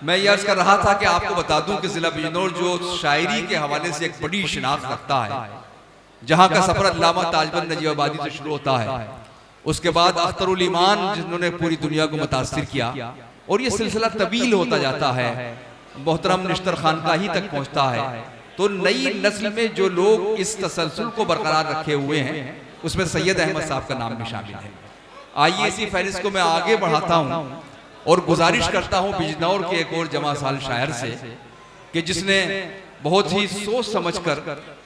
मैं ये अर्ज कर रहा था कि आपको बता दूं कि जिला बिजनौर जो शायरी के हवाले से एक बड़ी शिनाख्त रखता है, जहाँ का सफर अल्लामा ताजबंद नजीब आबादी से शुरू होता है, उसके बाद अख्तरुल ईमान जिन्होंने पूरी दुनिया को मुतासिर किया, और ये सिलसिला तवील होता जाता है, मोहतरम निश्तर खानकाही तक पहुँचता है। तो नई नस्ल में जो लोग इस तसलसल को बरकरार रखे हुए हैं उसमें सैयद अहमद साहब का नाम भी शामिल है। आइए इसी फहरिस्त को मैं आगे बढ़ाता हूँ और गुजारिश करता हूँ बिजनौर के एक और जमा साल शायर से कि जिसने बहुत ही सोच समझकर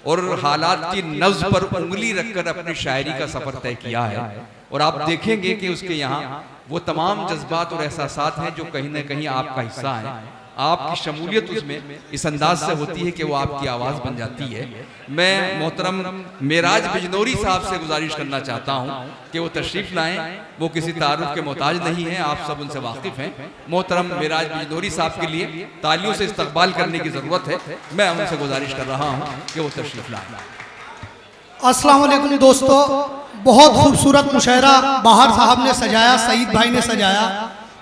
और हालात की नब्ज पर उंगली रखकर अपनी शायरी का सफर तय किया है, और आप देखेंगे कि उसके यहाँ वो तमाम जज्बात और एहसासात हैं जो कहीं ना कहीं आपका हिस्सा है। आपकी शमूलियत उसमें इस अंदाज से होती है कि वो आपकी आवाज़ बन जाती है। मैं मोहतरम मेराज बिजनौरी साहब से गुजारिश करना चाहता हूँ कि वो तशरीफ़ लाएं। वो किसी तारुफ के मोहताज नहीं हैं, आप सब उनसे वाकिफ़ हैं। मोहतरम मेराज बिजनौरी साहब के लिए तालियों से इस्तकबाल करने की ज़रूरत है। मैं उनसे गुजारिश कर रहा हूँ कि वो तशरीफ़ लाएं। अस्सलाम वालेकुम दोस्तों, बहुत खूबसूरत मुशायरा बाहर साहब ने सजाया, सईद भाई ने सजाया,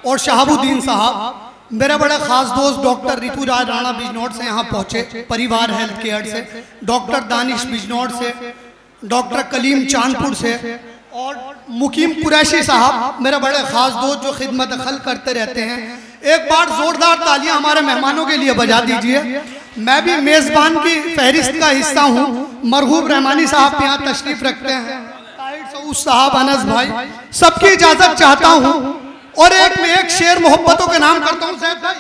और शहाबुद्दीन साहब मेरा बड़ा खास दोस्त डॉक्टर रितु राज राणा बिजनौर से यहाँ पहुँचे, परिवार हेल्थ केयर से, डॉक्टर दानिश बिजनौर से, डॉक्टर कलीम चांदपुर से, और मुकीम कुरैशी साहब मेरा बड़े खास दोस्त जो खिदमत खल करते रहते हैं। एक बार जोरदार तालियां हमारे मेहमानों के लिए बजा दीजिए। मैं भी मेज़बान की फहरिस्त का हिस्सा हूँ। मरहूब रहमानी साहब यहाँ तशरीफ रखते हैं, सऊद साहब, अनस भाई, सबकी इजाज़त चाहता हूँ। और एक शेर मोहब्बतों के नाम करता हूँ। साहब भाई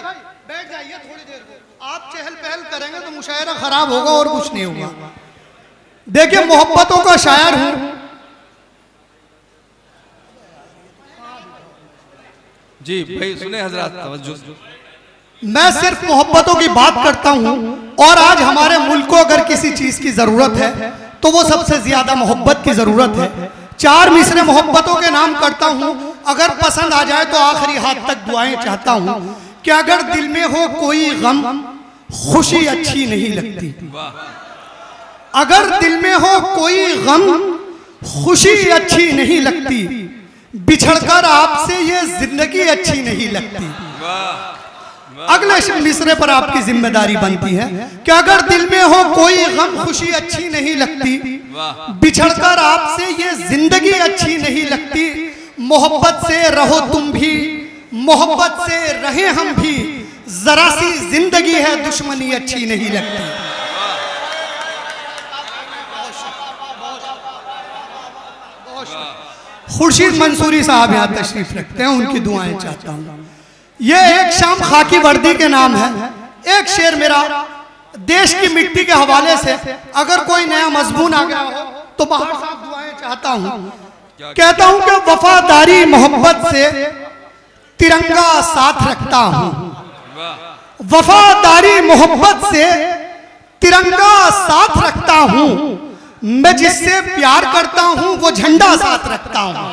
बैठ जाइए थोड़ी देर को, आप चहल पहल करेंगे तो मुशायरा खराब होगा और कुछ नहीं होगा। देखिए मोहब्बतों का शायर हूँ। जी भाई सुने हजरात, तवज्जो। मैं सिर्फ मोहब्बतों की बात करता हूँ, और आज हमारे मुल्क को अगर किसी चीज की जरूरत है तो वो सबसे ज्यादा मोहब्बत की जरूरत है। 4 मिसरे मोहब्बतों के नाम करता हूँ, अगर पसंद आ जाए तो आखिरी हाथ तक दुआएं चाहता हूँ कि अगर दिल में हो कोई गम खुशी अच्छी नहीं लगती, अगर दिल में हो कोई गम खुशी अच्छी नहीं लगती, बिछड़कर आपसे ये जिंदगी अच्छी नहीं लगती। अगले मिसरे पर आपकी जिम्मेदारी बनती है कि अगर दिल में हो कोई गम खुशी अच्छी नहीं लगती, बिछड़कर आपसे ये जिंदगी अच्छी नहीं लगती, मोहब्बत से रहो तुम भी, मोहब्बत से रहे हम भी, जरा सी जिंदगी है दुश्मनी अच्छी नहीं लगती। खुर्शीद मंसूरी साहब यहाँ तशरीफ रखते हैं, उनकी दुआएं चाहता हूँ। ये एक शाम खाकी वर्दी के नाम है। एक शेर मेरा देश की मिट्टी के हवाले से, अगर कोई नया मजमून आ गया हो तो बाहर साहब दुआएं चाहता हूँ। कहता हूँ कि वफादारी मोहब्बत से तिरंगा साथ रखता हूँ, वफादारी मोहब्बत से तिरंगा साथ रखता हूँ, मैं जिससे प्यार करता हूँ वो झंडा साथ रखता हूँ।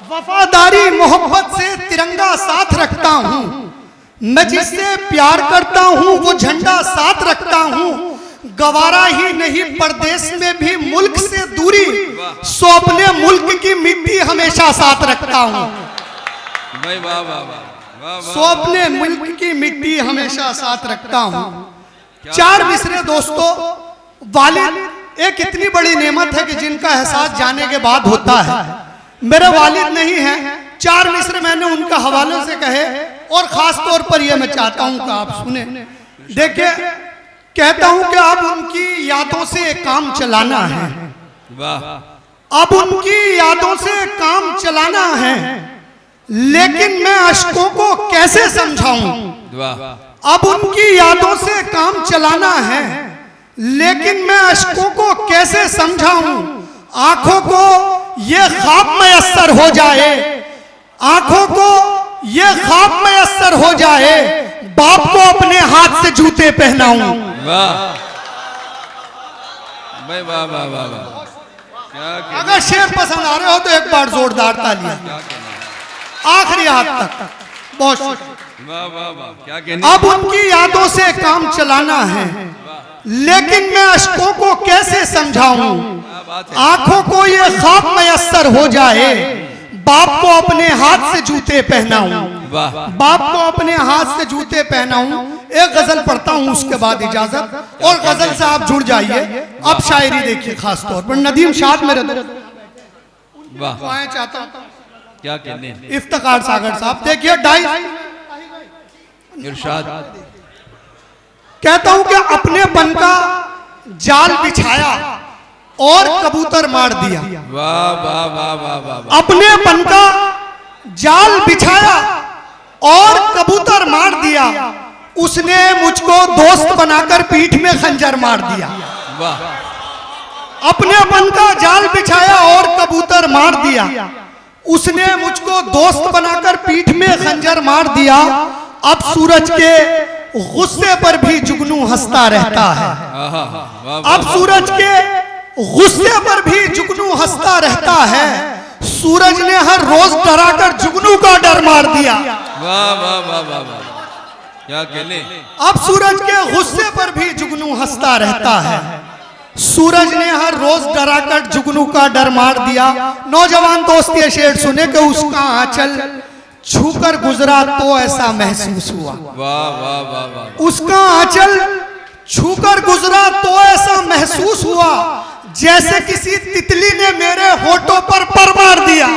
वफादारी मोहब्बत से तिरंगा साथ रखता हूँ, मैं जिससे प्यार करता हूँ वो झंडा साथ रखता हूँ, गवारा ही नहीं परदेश में भी मुल्क से दूरी, सो अपने मुल्क की मिट्टी हमेशा साथ रखता हूँ, सो अपने मुल्क की मिट्टी हमेशा साथ रखता हूँ। 4 मिसरे दोस्तों, वालिद एक इतनी बड़ी नेमत है कि जिनका एहसास जाने के बाद होता है। मेरे वालिद नहीं है, 4 मिसरे मैंने उनका हवालों से कहे, और खास तौर पर यह मैं चाहता हूं कि आप सुने। देखिए कहता हूं कि अब उनकी यादों से काम चलाना है, अब उनकी यादों से काम चलाना है, लेकिन मैं अश्कों को कैसे समझाऊं। अब उनकी यादों से काम चलाना है, लेकिन मैं अश्कों को कैसे समझाऊं। आंखों को ये ख्वाब मयस्सर हो जाए, आंखों को ये ख्वाब मयस्सर हो जाए, बाप को अपने हाथ से जूते पहनाऊं। अगर शेर पसंद आ रहे हो तो एक बार जोरदार तालियां, आखिरी हाथ तक। बहुत अब उनकी यादों से काम चलाना है, लेकिन मैं अश्कों को कैसे समझाऊं। आंखों को ये ख्वाब मयस्सर हो जाए, बाप को अपने हाथ से जूते पहनाऊं। वाह बाप को अपने हाथ से जूते पहनाऊं। एक गजल पढ़ता हूं, उसके बाद इजाजत, और गजल से आप जुड़ जाइए। अब शायरी देखिए, खास तौर पर नदीम शाद मेरे वाह चाहता हूं, क्या कहने। इफ्तिखार सागर साहब देखिए, डाई इरशाद। कहता हूं कि अपने पन का जाल बिछाया और कबूतर मार दिया। वाह वाह वाह वाह वाह। अपने पन का जाल बिछाया और कबूतर मार दिया, उसने मुझको दोस्त बनाकर पीठ में खंजर मार दिया। वाह। अपने पन का जाल बिछाया और कबूतर मार दिया, उसने मुझको दोस्त बनाकर पीठ में खंजर मार दिया। अब सूरज के गुस्से पर भी जुगनू हंसता रहता है। अब सूरज के गुस्से पर भी जुगनू हंसता रहता है। सूरज ने हर रोज डराकर जुगनू का डर मार दिया। वाह वाह वाह वाह वाह, क्या कहने। अब सूरज के गुस्से पर भी जुगनू हंसता रहता है। सूरज ने हर रोज डराकर जुगनू का डर मार दिया। नौजवान दोस्त ये शेर सुने कि उसका आंचल छूकर गुजरा तो ऐसा महसूस हुआ। वाह वाह वाह वाह। उसका आंचल छूकर गुजरा तो ऐसा महसूस हुआ जैसे किसी तितली ने मेरे होठों पर मार दिया।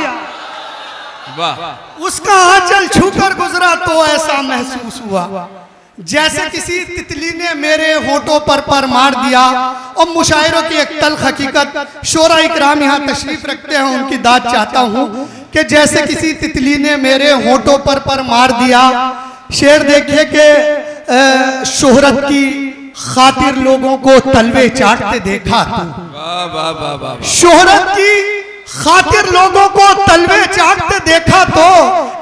वाह। उसका आंचल छूकर गुजरा तो ऐसा महसूस हुआ जैसे किसी तितली ने मेरे होठों पर मार दिया। और मुशायरों की एक तल्ख हकीकत, शोरा इकराम यहाँ तशरीफ रखते हैं, उनकी दाद चाहता हूँ कि जैसे किसी तितली ने मेरे होठों पर मार दिया। शेर देखिए कि शोहरत की खातिर लोगों को तलवे चाटते देखा। वाह वाह वाह वाह। शोहरत की खातिर लोगों को तलवे चाटते देखा तो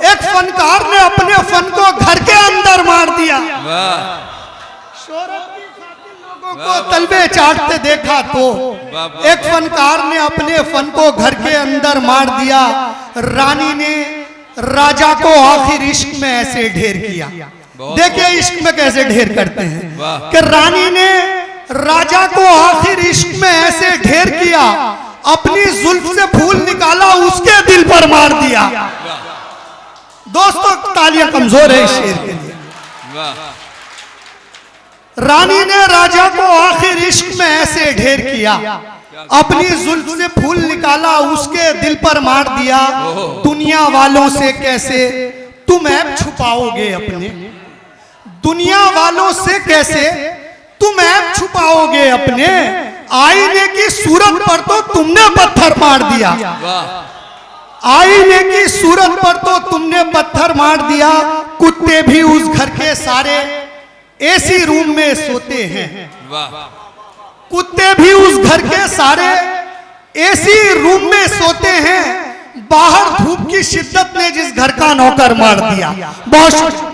एक फनकार ने अपने फन को घर के अंदर मार दिया। शोहरत की खातिर लोगों को तलवे चाटते देखा तो एक फनकार ने अपने फन को घर के अंदर मार दिया। रानी ने राजा को आखिर इश्क में ऐसे ढेर किया। देखिए इश्क में कैसे ढेर करते हैं कि रानी ने राजा को आखिर इश्क में ऐसे ढेर किया, अपनी जुल्फ से फूल निकाला उसके दिल पर मार दिया। दोस्तों तालियां कमजोर है इस शेर के लिए। रानी ने राजा को आखिर इश्क में ऐसे ढेर किया, अपनी जुल्फ से फूल निकाला उसके दिल पर मार दिया। दुनिया वालों से कैसे तुम ऐब छुपाओगे अपने, दुनिया वालों से कैसे तुम ऐब छुपाओगे अपने, आईने की सूरत पर तो तुमने पत्थर मार दिया। आईने की सूरत पर तो तुमने पत्थर मार दिया। कुत्ते भी उस घर के सारे एसी रूम में सोते हैं। कुत्ते भी उस घर के सारे एसी रूम में सोते हैं। बाहर धूप की शिद्दत ने जिस घर का नौकर मार दिया। बहुत